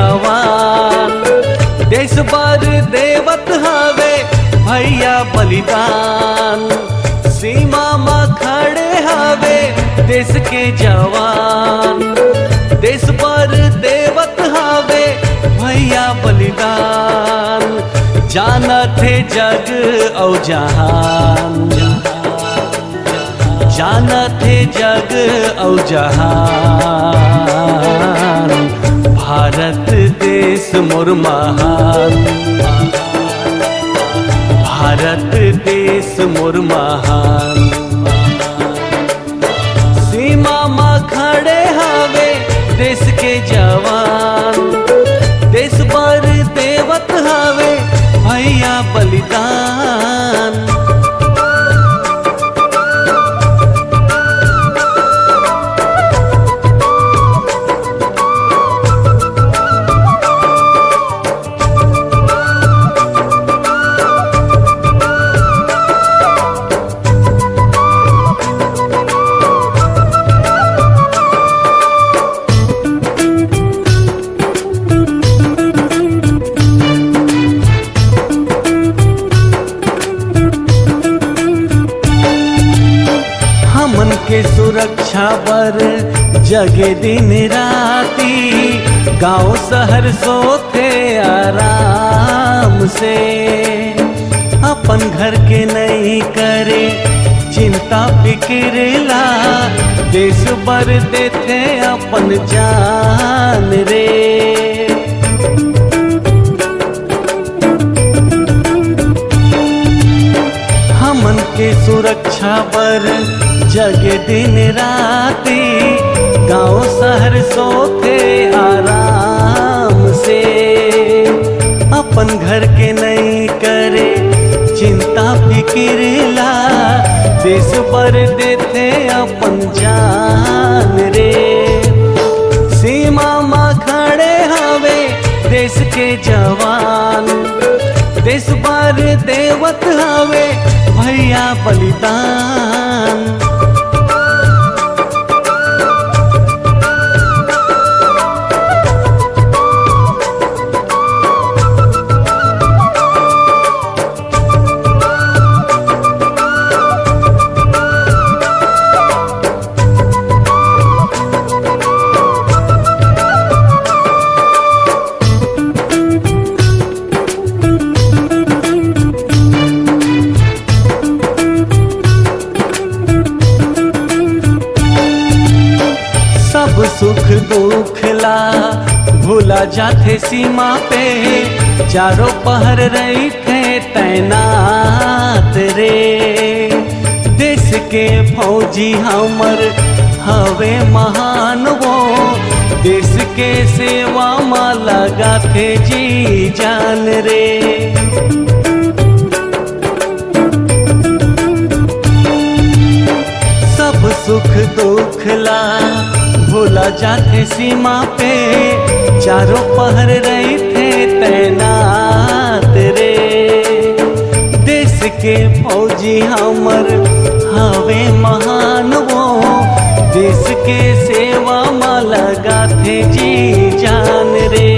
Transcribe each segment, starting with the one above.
जवान। देश बर देवत हवे भैया बलिदान। सीमा में खड़े हवे देश के जवान। देश बर देवत हवे भैया बलिदान। जानत है जग औ जहान, जानत है जग औ जहान। भारत देश मोर महान, भारत देश मोर महान। सीमा में खड़े हवे देश के जवान। देश बर देवत हवे भैया बलिदान। के सुरक्षा बर जगे दिन राती। गांव शहर सोते आराम से। अपन घर के नहीं करे चिंता फिक्रला। देश बर देते अपन जान रे। हमन के सुरक्षा बर जगे दिन राती। गांव शहर सोते आराम से। अपन घर के नहीं करे चिंता फिक्रला। देश पर देते अपन जान रे। सीमा में खड़े हवे देश के जवान। देश पर देवत हवे भैया बलिदान। सुख दुख ला भूला जाते सीमा पे। चारों पहर रही थे तैनात रे। देश के फौजी हमर हवे महान वो। देश के सेवा में लगा थे जी जान रे। सब सुख दुख ला भूला जाते सीमा पे। चारों पहर रही थे तैनात रे। देश के फौजी हमर हवे महान वो। देश के सेवा में लगा थे जी जान रे।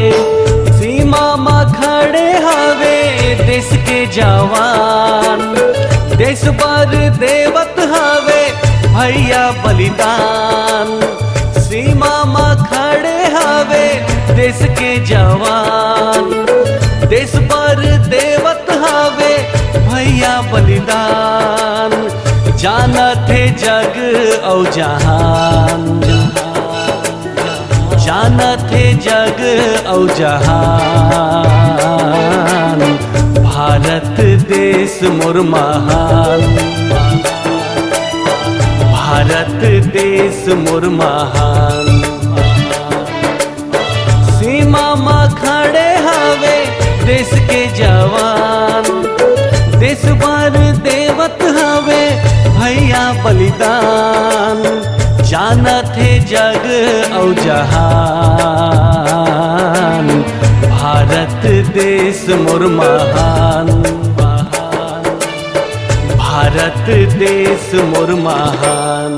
सीमा में खड़े हवे देश के जवान। देश बर देवत हवे भैया बलिदान। सीमा में खड़े हवे देश के जवान। देश पर देवत हवे भैया बलिदान। जानत है जग औ जहान, जानत है जग औ जहान। भारत देश मोर महान, भारत देश मोर महान। सीमा में खड़े हवे देश के जवान। देश बर देवत हवे भैया बलिदान। जानत है जग औ जहान। भारत देश मोर महान, भारत देश मोर महान।